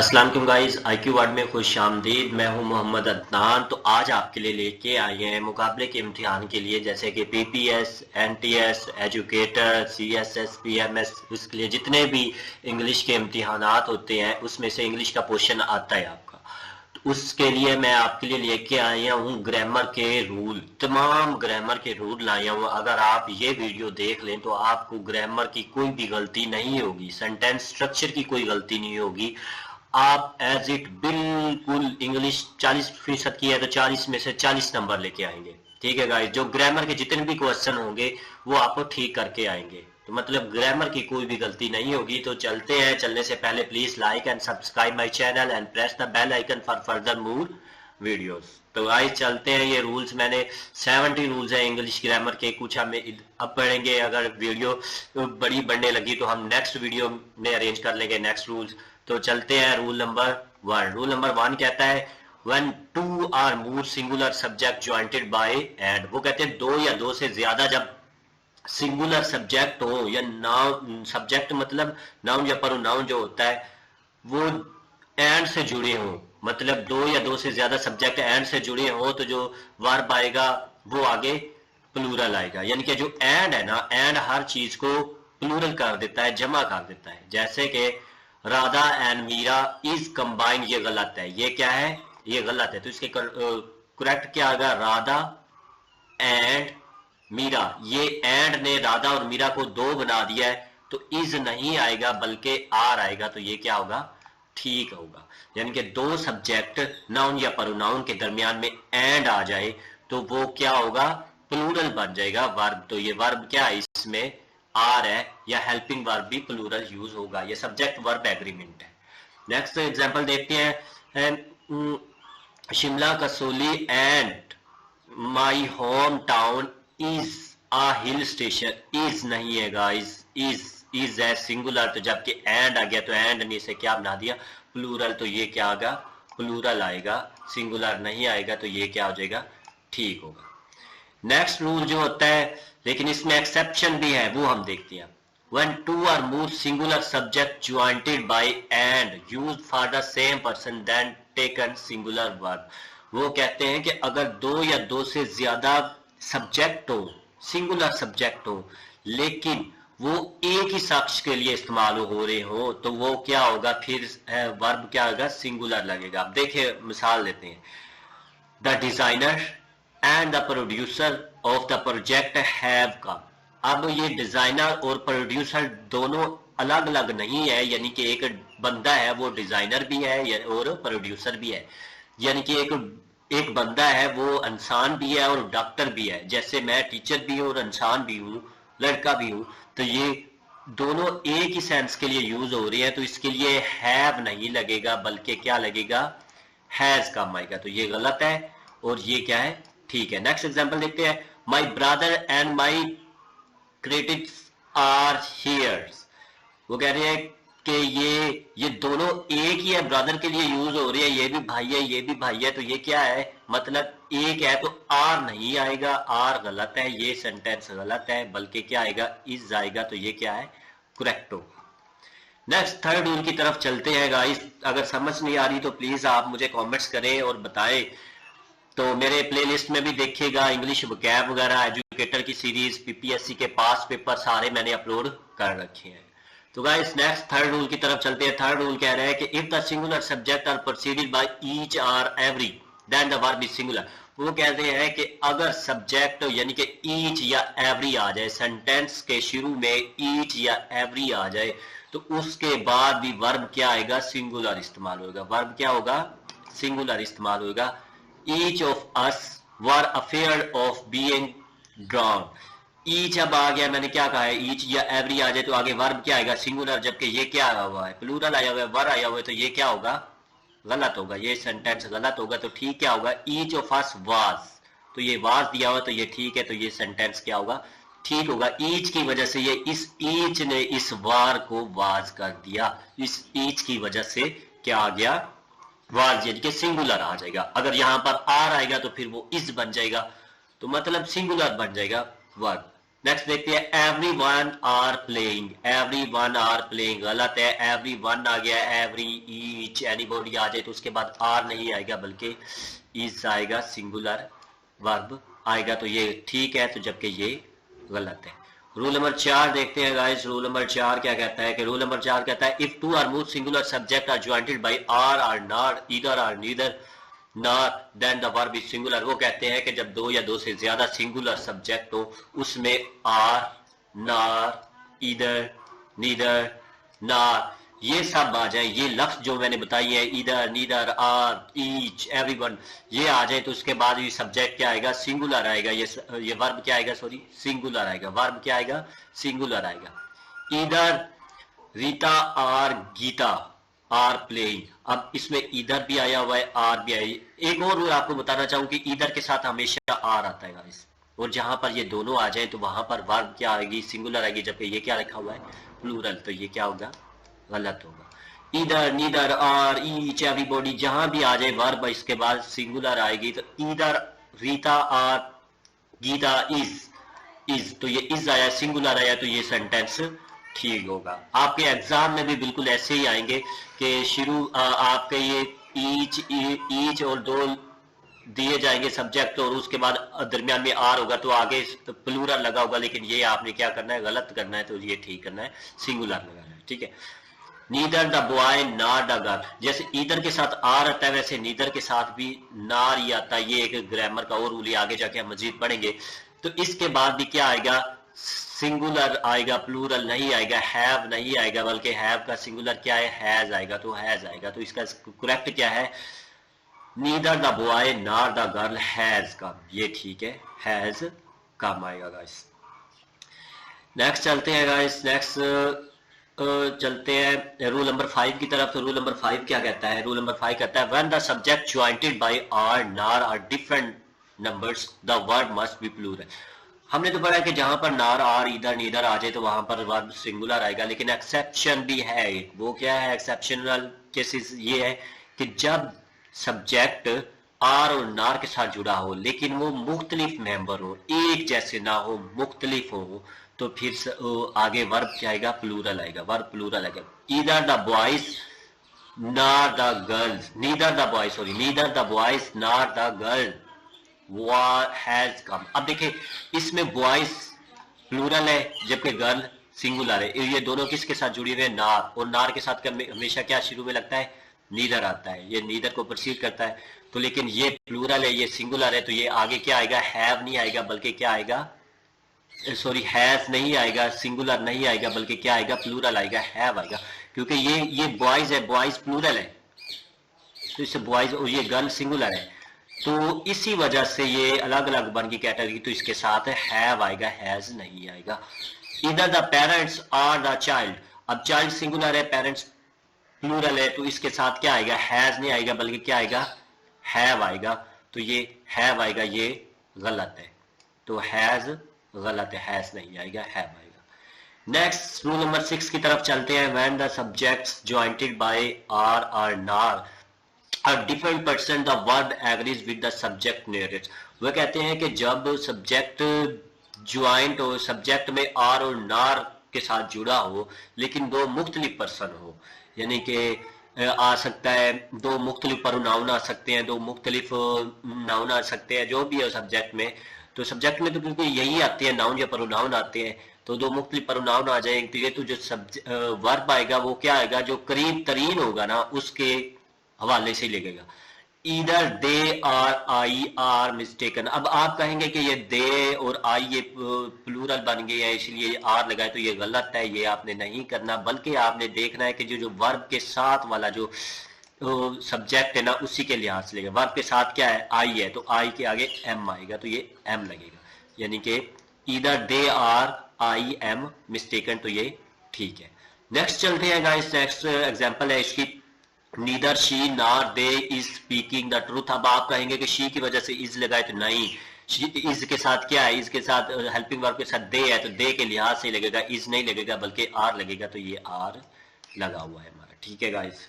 अस्सलाम वालेकुम guys, IQ word में खुश आमदीद। मैं हूं मोहम्मद अदनान। तो आज आपके लिए लेके आए हैं मुकाबले के इम्तिहान के लिए, जैसे कि PPS, NTS, educator, CSS, PMS, उसके लिए जितने भी इंग्लिश के इम्तिहानात होते हैं उसमें से इंग्लिश का क्वेश्चन आता है आपका। तो उसके लिए मैं आपके लिए लेके आया हूँ ग्रामर के रूल, तमाम ग्रामर के रूल लाया हूँ। अगर आप ये वीडियो देख लें तो आपको ग्रामर की कोई भी गलती नहीं होगी, सेंटेंस स्ट्रक्चर की कोई गलती नहीं होगी। आप एज इट बिल्कुल इंग्लिश 40% की है तो 40 में से 40 नंबर लेके आएंगे। ठीक है गाइस, जो ग्रामर के जितने भी क्वेश्चन होंगे वो आपको ठीक करके आएंगे। तो मतलब ग्रामर की कोई भी गलती नहीं होगी। तो चलते हैं। चलने से पहले please like and subscribe my channel and press the bell icon for further more videos. तो गाइस चलते हैं। ये रूल्स मैंने 70 रूल्स है इंग्लिश ग्रामर के, कुछ हम अब पढ़ेंगे। अगर वीडियो बड़ी बढ़ने लगी तो हम नेक्स्ट वीडियो में अरेंज कर लेंगे नेक्स्ट रूल्स। तो चलते हैं। Rule number 1। रूल नंबर 1 कहता है when two or more singular subject jointed by and, वो कहते हैं दो या दो से ज्यादा जब सिंगुलर सब्जेक्ट हो या नाउन, सब्जेक्ट मतलब नाउन या प्रोनाउन जो होता है वो एंड से जुड़े हो, मतलब दो या दो से ज्यादा सब्जेक्ट एंड से जुड़े हो तो जो वर्ब आएगा वो आगे प्लूरल आएगा। यानी कि जो एंड है ना, एंड हर चीज को प्लूरल कर देता है, जमा कर देता है। जैसे कि Radha and Meera is combined, ये गलत है। ये क्या है? ये गलत है। तो इसके करेक्ट क्या आएगा? राधा एंड मीरा। ये एंड ने राधा और मीरा को दो बना दिया है, तो इज नहीं आएगा बल्कि आर आएगा। तो ये क्या होगा? ठीक होगा। यानी कि दो सब्जेक्ट नाउन या प्रोनाउन के दरमियान में एंड आ जाए तो वो क्या होगा? प्लूरल बन जाएगा वर्ब। तो ये वर्ब क्या है? इसमें आर है, या हेल्पिंग वर्ब भी प्लूरल यूज होगा। ये सब्जेक्ट वर्ब एग्रीमेंट है। नेक्स्ट एग्जांपल देखते हैं। Shimla Kasauli and my home town is a hill station. Is नहीं है गाइस, इज है सिंगुलर। तो जबकि एंड आ गया तो एंड ने से क्या बना दिया? प्लूरल। तो ये क्या आएगा? प्लूरल आएगा, सिंगुलर नहीं आएगा। तो ये क्या हो जाएगा? ठीक होगा। नेक्स्ट रूल जो होता है, लेकिन इसमें एक्सेप्शन भी है, वो हम देखते हैं। when two or more singular subject jointed by and used for the same person then taken singular verb। वो कहते हैं कि अगर दो या दो से ज्यादा सब्जेक्ट हो, सिंगुलर सब्जेक्ट हो, लेकिन वो एक ही शख्स के लिए इस्तेमाल हो रहे हो तो वो क्या होगा? फिर वर्ब क्या होगा? सिंगुलर लगेगा। अब देखिए मिसाल लेते हैं। The designer and the producer of the project have come. अब ये डिजाइनर और प्रोड्यूसर दोनों अलग अलग नहीं है, यानी कि एक बंदा है वो डिजाइनर भी है और प्रोड्यूसर भी है। यानी कि एक बंदा है वो इंसान भी है और डॉक्टर भी है। जैसे मैं टीचर भी हूँ और इंसान भी हूँ, लड़का भी हूँ। तो ये दोनों एक ही सेंस के लिए यूज हो रहे हैं, तो इसके लिए हैव नहीं लगेगा बल्कि क्या लगेगा? हैज काम आएगा। तो ये गलत है और ये क्या है? ठीक है। नेक्स्ट एग्जांपल देखते हैं। My brother and my credits are here's. वो कह रहे हैं कि ये दोनों एक ही है, ब्रदर के लिए यूज हो रही है। ये भी भाई है, ये भी भाई है। तो ये क्या है? मतलब एक है तो आर नहीं आएगा, आर गलत है, ये सेंटेंस गलत है, बल्कि क्या आएगा? इज आएगा। तो ये क्या है? करेक्ट होगा। नेक्स्ट थर्ड रूल की तरफ चलते हैं गाइस। अगर समझ नहीं आ रही तो प्लीज आप मुझे कमेंट्स करें और बताएं। तो मेरे प्लेलिस्ट में भी देखिएगा, इंग्लिश वोकैब वगैरह, एजुकेटर की सीरीज, PPSC के पास पेपर सारे मैंने अपलोड कर रखे हैं। तो गाइस नेक्स्ट थर्ड रूल की तरफ चलते हैं। थर्ड रूल कह रहा है कि if the singular subject are proceeded by each और every then the verb is singular. वो कहते हैं कि अगर सब्जेक्ट यानी कि ईच या एवरी आ जाए, सेंटेंस के शुरू में ईच या एवरी आ जाए तो उसके बाद भी वर्ब क्या आएगा? सिंगुलर इस्तेमाल होगा। वर्ब क्या होगा? सिंगुलर इस्तेमाल होगा। Each of us were afraid of being drawn. Each अब आ गया, मैंने क्या कहा है? ईच या एवरी आ जाए तो आगे वर्ब क्या आएगा? सिंगुलर। जबकि ये क्या आया हुआ है? प्लूरल आया हुआ है, वर आया हुआ है। तो ये क्या होगा? गलत होगा। ये सेंटेंस गलत होगा। तो ठीक क्या होगा? Each of us was. तो ये वाज दिया हुआ तो ये ठीक है। तो ये सेंटेंस क्या होगा? ठीक होगा। ईच की वजह से ये इस ईच ने इस वार को वाज कर दिया। इस ईच की वजह से क्या आ गया? वाज, यानी कि सिंगुलर आ जाएगा। अगर यहां पर आर आएगा तो फिर वो इज बन जाएगा, तो मतलब सिंगुलर बन जाएगा वर्ब। नेक्स्ट देखते हैं every one are playing, every one are playing गलत है, एवरी वन आ गया, एवरी, ईच, एनीबॉडी आ जाए तो उसके बाद आर नहीं आएगा बल्कि इज आएगा, सिंगुलर वर्ब आएगा, तो ये ठीक है, तो जबकि ये गलत है। रूल नंबर 4 देखते हैं गाइस। रूल नंबर 4 क्या कहता है कि रूल नंबर 4 कहता है if two or more singular subject are jointed by or not, either or neither not, then the verb is singular. वो कहते हैं कि जब दो या दो से ज्यादा सिंगुलर सब्जेक्ट हो उसमें or, nor, either, neither, not ये सब आ जाए, ये लफ्ज जो मैंने बताई है either, neither, or, each, everyone, ये आ जाए तो उसके बाद ये सब्जेक्ट क्या आएगा, सिंगुलर आएगा, ये वर्ब क्या आएगा, सॉरी सिंगुलर आएगा, वर्ब क्या आएगा, सिंगुलर आएगा। Either Rita or Geeta are playing, अब इसमें ईदर भी आया हुआ है, आर भी आया। एक और रूल आपको बताना चाहूं कि ईदर के साथ हमेशा आर आता है गाइस, और जहां पर ये दोनों आ जाए तो वहां पर वर्ब क्या आएगी, सिंगुलर आएगी, जबकि ये क्या लिखा हुआ है, प्लूरल, तो ये क्या होगा, गलत होगा। Either, neither, or, each, everybody जहां भी आ जाए वर्ब इसके बाद सिंगुलर आएगी, तो either Rita or Geeta is तो ये इज आया, सिंगुलर आया, तो ये सेंटेंस ठीक होगा। आपके एग्जाम में भी बिल्कुल ऐसे ही आएंगे कि शुरू आपके ये ईच और दो दिए जाएंगे सब्जेक्ट और उसके बाद दरमियान में आर होगा तो आगे प्लूरल लगा होगा, लेकिन ये आपने क्या करना है, गलत करना है, तो ये ठीक करना है, सिंगुलर लगाना है, ठीक है। Neither the boy not the girl, जैसे ईदर के साथ आर आता है वैसे नीदर के साथ भी नार ही आता है, ये एक ग्रामर का और रूल आगे जाके हम मजीद पढ़ेंगे। तो इसके बाद भी क्या आएगा, सिंगुलर आएगा, प्लूरल नहीं आएगा, हैव नहीं आएगा, बल्कि हैव का सिंगुलर क्या है, हैज आएगा, तो हैज आएगा, तो इसका करेक्ट क्या है, neither the boy not the girl has come, ये ठीक है, हैज कम आएगा गाइस। नेक्स्ट चलते हैं गाइस, नेक्स्ट चलते हैं रूल नंबर 5 की तरफ। तो रूल नंबर 5 क्या कहता है, रूल नंबर 5 कहता है when the subject jointed by or, nor are different numbers the verb must be plural. हमने तो पढ़ा कि जहां पर नार, आर, ईदर, नीदर आ जाए तो वहां पर वर्ब सिंगुलर आएगा, लेकिन एक्सेप्शन भी है। वो क्या है एक्सेप्शनल केसेस, ये है कि जब सब्जेक्ट आर और नार के साथ जुड़ा हो लेकिन वो मुख्तलिफ मेंबर हो, एक जैसे ना हो, मुख्तलिफ हो, तो फिर आगे वर्ब क्या आएगा, प्लूरल आएगा, वर्ब प्लूरल आएगा। Either the boys not the girls, neither the boys, sorry neither the boys not the girl has come. अब देखिए इसमें बॉयज प्लूरल है जबकि गर्ल सिंगुलर है, ये दोनों किसके साथ जुड़ी हुए हैं, नार, और नार के साथ हमेशा क्या शुरू में लगता है, नीदर आता है, ये नीदर को प्रोसीड करता है, तो लेकिन ये प्लूरल है, ये सिंगुलर है, तो ये आगे क्या आएगा, हैव नहीं आएगा, बल्कि क्या आएगा, सॉरी हैज नहीं आएगा, सिंगुलर नहीं आएगा, बल्कि क्या आएगा, प्लूरल आएगा, हैव आएगा, क्योंकि ये बॉयज है, बॉयज प्लूरल है, तो इससे बॉयज, और ये गर्ल सिंगुलर है, तो इसी वजह से ये अलग अलग बन की कैटेगरी, तो इसके साथ हैव आएगा, हैज नहीं आएगा। इधर the parents or the child, अब चाइल्ड सिंगुलर है, पेरेंट्स प्लूरल है, तो इसके साथ क्या आएगा, हैज नहीं आएगा, बल्कि क्या आएगा, हैव आएगा, तो ये हैव आएगा, ये गलत है, तो हैज गलत है, हैज नहीं आएगा, हैव आएगा। नेक्स्ट रूल नंबर 6 की तरफ चलते हैं। When the subjects jointed by or nor a different person the verb agrees with the subject narrates। वह कहते हैं कि जब सब्जेक्ट ज्वाइंट हो, सब्जेक्ट में आर और नार के साथ जुड़ा हो लेकिन दो मुख्तलिफ पर्सन हो, यानी कि आ सकता है दो मुख्तलिफ प्रोनाउन आ सकते हैं, दो मुख्तलिफ नाउन आ सकते हैं, जो भी है सब्जेक्ट में, तो सब्जेक्ट में तो बिल्कुल यही आते हैं, नाउन या प्रोनाउन आते हैं, तो दो मुख्तलिफ प्रोनाउन आ जाएंगे, तो जो वर्ब आएगा वो क्या आएगा, जो करीब तरीन होगा ना उसके हवाले से लगेगा। Either they are I R mistaken. अब आप कहेंगे कि ये दे और आई ये प्लूरल बन गए हैं इसलिए आर लगाए, तो ये गलत है, ये आपने नहीं करना, बल्कि आपने देखना है कि जो वर्ब के साथ वाला जो सब्जेक्ट है ना उसी के लिहाज से लगेगा। वर्ब के साथ क्या है, आई है, तो आई के आगे एम आएगा, तो ये एम लगेगा, यानी कि either they are I am mistaken, तो ये ठीक है। नेक्स्ट चलते हैं गाइस, नेक्स्ट एग्जांपल है इसकी, neither she nor they is speaking the truth. अब आप कहेंगे कि शी की वजह से इज लगाए, तो नहीं, इज के साथ क्या है, इज के साथ हेल्पिंग वर्ब के साथ दे है, तो दे के लिहाज से लगेगा, इज नहीं लगेगा, बल्कि आर लगेगा, तो ये आर लगा हुआ है हमारा, ठीक है गाइस।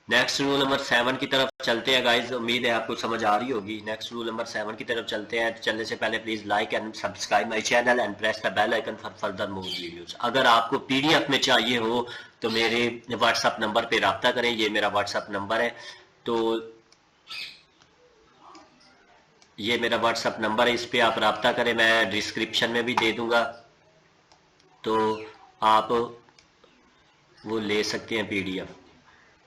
नेक्स्ट रूल नंबर 7 की तरफ चलते हैं गाइज, उम्मीद है आपको समझ आ रही होगी। नेक्स्ट रूल नंबर 7 की तरफ चलते हैं। चलने से पहले please like and subscribe my channel and press the bell icon for further more videos. अगर आपको पीडीएफ में चाहिए हो तो मेरे व्हाट्सएप नंबर पे रब्ता करें, ये मेरा व्हाट्सएप नंबर है। तो ये मेरा व्हाट्सएप नंबर है, इस पे आप रब्ता करें, मैं डिस्क्रिप्शन में भी दे दूंगा, तो आप वो ले सकते हैं पीडीएफ।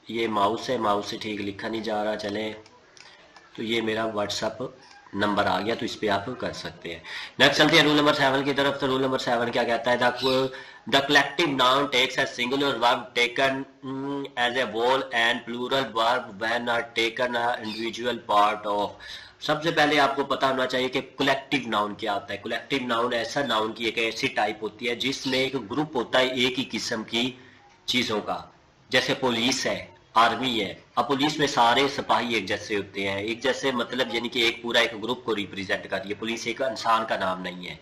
ये माउस है, माउस से ठीक लिखा नहीं जा रहा, चले तो ये मेरा व्हाट्सएप नंबर आ गया, तो इस पे आप कर सकते हैं। नेक्स्ट चलते हैं रूल नंबर 7 की तरफ। तो रूल नंबर 7 क्या कहता है? The collective noun takes a singular verb taken as a whole and plural verb when are taken a individual part of. सबसे पहले आपको पता होना चाहिए कि कलेक्टिव नाउन क्या होता है। कलेक्टिव नाउन ऐसा नाउन की एक ऐसी टाइप होती है जिसमें एक ग्रुप होता है एक ही किस्म की चीजों का। जैसे पुलिस है, आर्मी है। अब पुलिस में सारे सिपाही एक जैसे होते हैं, एक जैसे मतलब यानी कि एक पूरा एक ग्रुप को रिप्रेजेंट कर रही है। पुलिस एक इंसान का नाम नहीं है,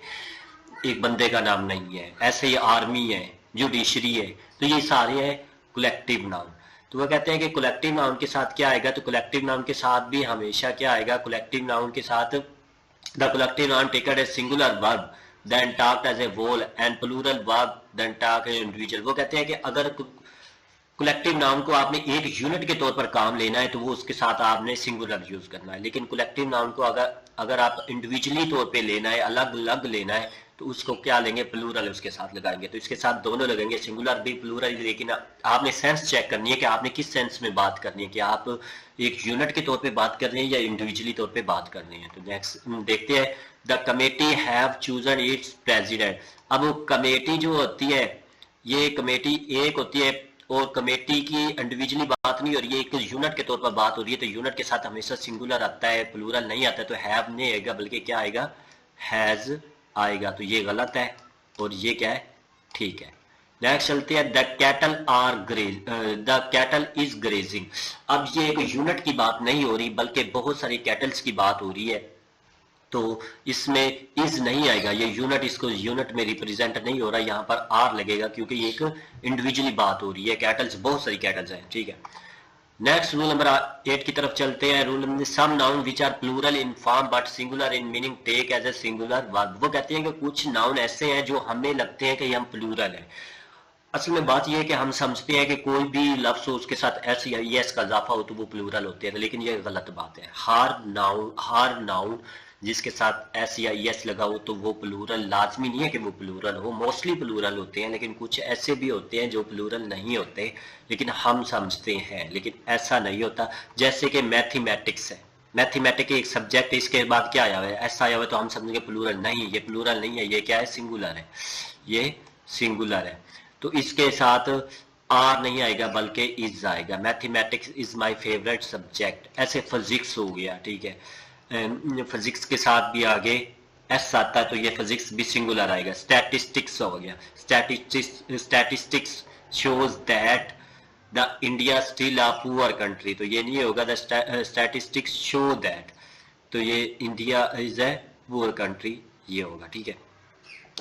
एक बंदे का नाम नहीं है। ऐसे ही आर्मी है, जुडिशरी है, तो ये सारे हैं कलेक्टिव नाउन। तो वो कहते हैं कि कलेक्टिव नाउन के साथ क्या आएगा? तो कलेक्टिव नाउन के साथ भी हमेशा क्या आएगा? कलेक्टिव नाउन के साथ the collective noun taken a singular verb then talked as a whole and plural verb then talked as individual. वो कहते हैं कि अगर कलेक्टिव नाउन को आपने एक यूनिट के तौर पर काम लेना है तो वो उसके साथ आपने सिंगुलर यूज करना है। लेकिन कलेक्टिव नाउन को अगर आप इंडिविजुअली तौर पे लेना है, अलग अलग लेना है, तो उसको क्या लेंगे? प्लूरल उसके साथ लगाएंगे। तो इसके साथ दोनों लगेंगे, सिंगुलर भी प्लूरल भी। लेकिन आपने सेंस चेक करनी है कि आपने किस सेंस में बात करनी है, कि आप एक यूनिट के तौर पे बात कर रहे हैं या इंडिविजुअली तौर पे बात कर रहे हैं। तो नेक्स्ट देखते हैं। The committee have chosen it's president. अब कमेटी जो होती है, ये कमेटी एक होती है और कमेटी की इंडिविजुअली बात नहीं हो रही है, एक यूनिट के तौर पर बात हो रही है। तो यूनिट के साथ हमेशा सिंगुलर आता है, प्लूरल नहीं आता है। तो हैव नहीं आएगा, बल्कि क्या आएगा? हैज आएगा। तो ये गलत है और ये क्या है? ठीक है। नेक्स्ट चलते हैं। The cattle are graze, the cattle is grazing. अब ये एक यूनिट की बात नहीं हो रही, बल्कि बहुत सारी कैटल्स की बात हो रही है। तो इसमें इज नहीं आएगा, ये यूनिट, इसको यूनिट में रिप्रेजेंट नहीं हो रहा, यहाँ पर आर लगेगा क्योंकि ये एक इंडिविजुअली बात हो रही है। कैटल्स, बहुत सारी कैटल्स हैं, ठीक है। नेक्स्ट रूल नंबर 8 की तरफ चलते हैं। Rule number some noun which are plural in form but singular in meaning take as a singular verb. वो कहते हैं कि कुछ नाउन ऐसे हैं जो हमें लगते हैं कि हम प्लूरल हैं। असल में बात यह है कि हम समझते हैं कि कोई भी लफ्ज हो उसके साथ एस या एस का इजाफा हो तो वो प्लूरल होते हैं, लेकिन ये गलत बात है। हर नाउन जिसके साथ एस या एस लगा हो तो वो प्लूरल लाजमी नहीं है कि वो प्लूरल हो। मोस्टली प्लूरल होते हैं, लेकिन कुछ ऐसे भी होते हैं जो प्लूरल नहीं होते, लेकिन हम समझते हैं, लेकिन ऐसा नहीं होता। जैसे कि मैथमेटिक्स है, मैथमेटिक्स एक सब्जेक्ट है, इसके बाद क्या आया हुआ है? ऐसा आया हुआ है, तो हम समझेंगे प्लूरल नहीं, ये प्लूरल नहीं है, ये क्या है? सिंगुलर है, ये सिंगुलर है। तो इसके साथ आर नहीं आएगा बल्कि इज आएगा। Mathematics is my favourite subject. ऐसे फिजिक्स हो गया, ठीक है। फिजिक्स के साथ भी आगे एस आता है तो ये फिजिक्स भी सिंगुलर आएगा। स्टैटिस्टिक्स हो गया, statistics shows that the India still a poor country. तो ये नहीं होगा द स्टैटिस्टिक्स शो दैट, तो ये India is a poor country, ये होगा, ठीक है।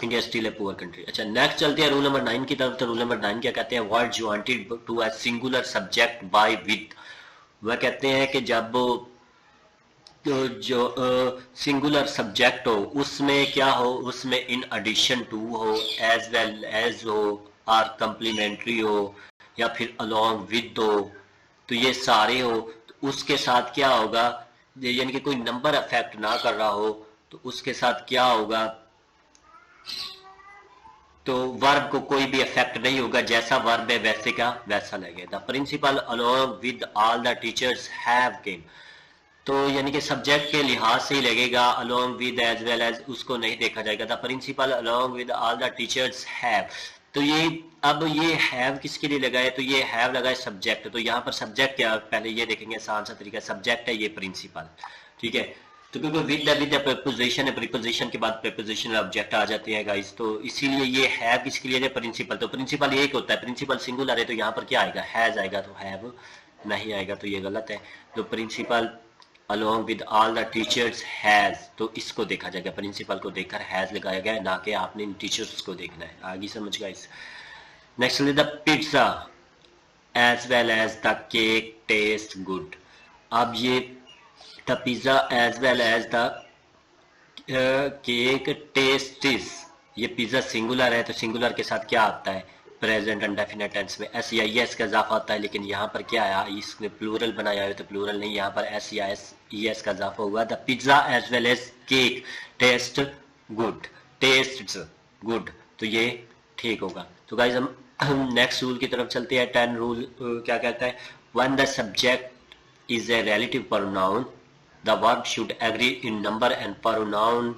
India still a poor country. अच्छा, नेक्स्ट चलते हैं रूल नंबर 9 की तरफ। तो रूल नंबर 9 क्या कहते हैं? Words wanted to a singular subject by with. वह कहते हैं कि जब जो सिंगुलर सब्जेक्ट हो उसमें क्या हो? उसमें इन एडिशन टू हो, एज वेल एज हो, और कंप्लीमेंट्री हो, या फिर अलोंग विद हो, तो ये सारे हो। तो उसके साथ क्या होगा? यानी कि कोई नंबर अफेक्ट ना कर रहा हो तो उसके साथ क्या होगा? तो वर्ब को कोई भी इफेक्ट नहीं होगा, जैसा वर्ब है वैसे का वैसा लगेगा। The principal along with all the teachers have came. तो यानी कि सब्जेक्ट के लिहाज से ही लगेगा, along with as well as उसको नहीं देखा जाएगा। The principal along with all the teachers have. तो ये अब ये हैव किसके लिए लगा है? तो ये हैव लगा है सब्जेक्ट। तो यहाँ पर सब्जेक्ट क्या, पहले ये देखेंगे आसान सा तरीका। सब्जेक्ट है ये प्रिंसिपल, ठीक है। तो क्योंकि विद प्रीपोजिशन है, प्रीपोजिशन के बाद प्रीपोजिशनल ऑब्जेक्ट आ जाते हैं गाइस, तो इसीलिए ये हैव किसके लिए? प्रिंसिपल। तो प्रिंसिपल एक होता है, प्रिंसिपल सिंगुलर है, तो यहाँ पर क्या आएगा? हैज आएगा, तो हैव नहीं आएगा, तो ये गलत है। तो principal along with all the teachers has, तो इसको देखा जाएगा, प्रिंसिपल को देखकर हैज लगाया गया, ना कि आपने इन टीचर्स को देखना है। आगे समझ guys. Next the pizza as well as the cake taste good. अब ये the pizza as well as the cake tastes, ये पिज्जा सिंगुलर है तो सिंगुलर के साथ क्या आता है प्रेजेंट अनडेफिनेट टेंस में एस या एस का इजाफा होता है, लेकिन यहाँ पर क्या आया, इसने प्लूरल बनाया है तो प्लूरल नहीं, यहाँ पर एस या एस का इजाफा हुआ। The pizza as well as cake taste good, taste good, तो ये ठीक होगा। तो गाइज हम नेक्स्ट रूल की तरफ चलते हैं। 10 रूल क्या कहता है, when the subject is a relative pronoun the verb should agree in number and pronoun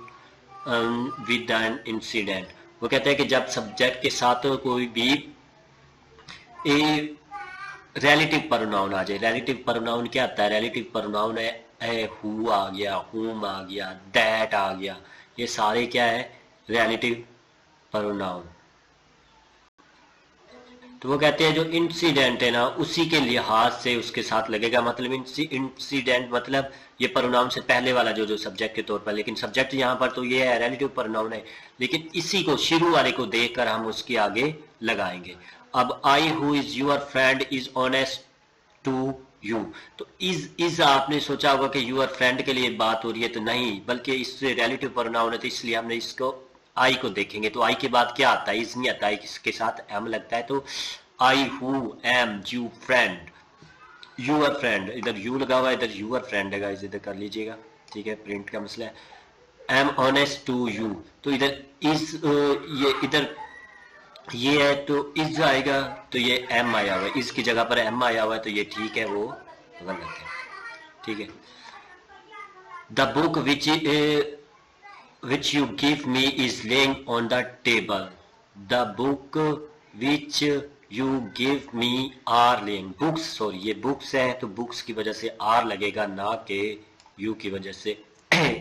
with an incident. वो कहते हैं कि जब सब्जेक्ट के साथ कोई भी रिलेटिव प्रोनाउन आ जाए, रिलेटिव प्रोनाउन क्या आता है, रिलेटिव प्रोनाउन है हु आ गया, हुम आ गया, दैट आ गया, ये सारे क्या है रिलेटिव प्रोनाउन। तो वो कहते हैं जो इंसिडेंट है ना उसी के लिहाज से उसके साथ लगेगा, मतलब इंसिडेंट मतलब ये प्रोनाउन से पहले वाला जो सब्जेक्ट के तौर पर, लेकिन सब्जेक्ट यहाँ पर तो ये है रिलेटिव प्रोनाउन है, लेकिन इसी को शुरू वाले को देखकर हम उसके आगे लगाएंगे। अब I who is your friend is honest to you, तो इज आपने सोचा होगा कि यूर फ्रेंड के लिए बात हो रही है, तो नहीं, बल्कि इससे रिलेटिव प्रोनाउन है तो इसलिए हमने इसको आई को देखेंगे। तो आई के बाद क्या आता है, इज नहीं आता है, इसके साथ एम लगता है, तो I who am you friend, your friend, इधर यू लगा हुआ है, इधर यूर फ्रेंड है, इधर कर लीजिएगा, ठीक है, प्रिंट का मसला है। एम ऑनेस्ट टू यू, तो इधर इज ये इधर ये है तो इज आएगा, तो ये एम आया हुआ है, इस की जगह पर एम आया हुआ है, तो ये ठीक है, वो गलत है, ठीक है। The book which you give me is laying on the table. The book which you give me are laying. Books, sorry, ये books है तो books की वजह से r लगेगा, ना के you की वजह से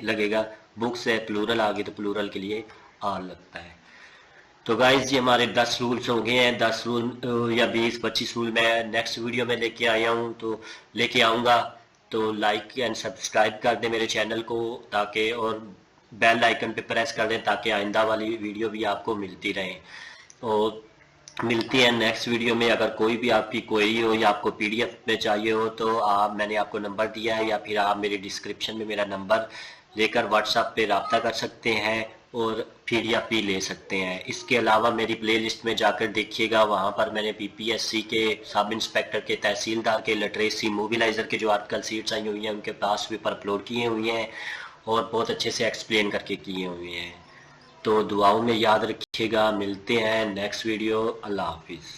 लगेगा। books है प्लूरल आ गई तो प्लूरल के लिए r लगता है। तो गाइज ये हमारे 10 रूल्स हो गए हैं, 10 रूल या 20-25 रूल मैं नेक्स्ट वीडियो में लेके आया हूँ, तो लेके आऊँगा, तो लाइक एंड सब्सक्राइब कर दें मेरे चैनल को, ताकि और बेल आइकन पे प्रेस कर दें ताकि आइंदा वाली वीडियो भी आपको मिलती रहे। और मिलती है नेक्स्ट वीडियो में। अगर कोई भी आपकी क्वेरी हो या आपको पीडीएफ में चाहिए हो तो मैंने आपको नंबर दिया है, या फिर आप मेरे डिस्क्रिप्शन में मेरा नंबर लेकर व्हाट्सएप पे रब्ता कर सकते हैं और पीडीएफ भी ले सकते हैं। इसके अलावा मेरी प्लेलिस्ट में जाकर देखिएगा, वहाँ पर मैंने पीपीएससी के, सब इंस्पेक्टर के, तहसीलदार के, लिटरेसी, मोबिलाइजर के जो आर्टिकल सीट्स आई हुई हैं उनके पास पेपर अपलोड किए हुए हैं और बहुत अच्छे से एक्सप्लेन करके किए हुए हैं। तो दुआओं में याद रखिएगा, मिलते हैं नेक्स्ट वीडियो, अल्लाह हाफिज़।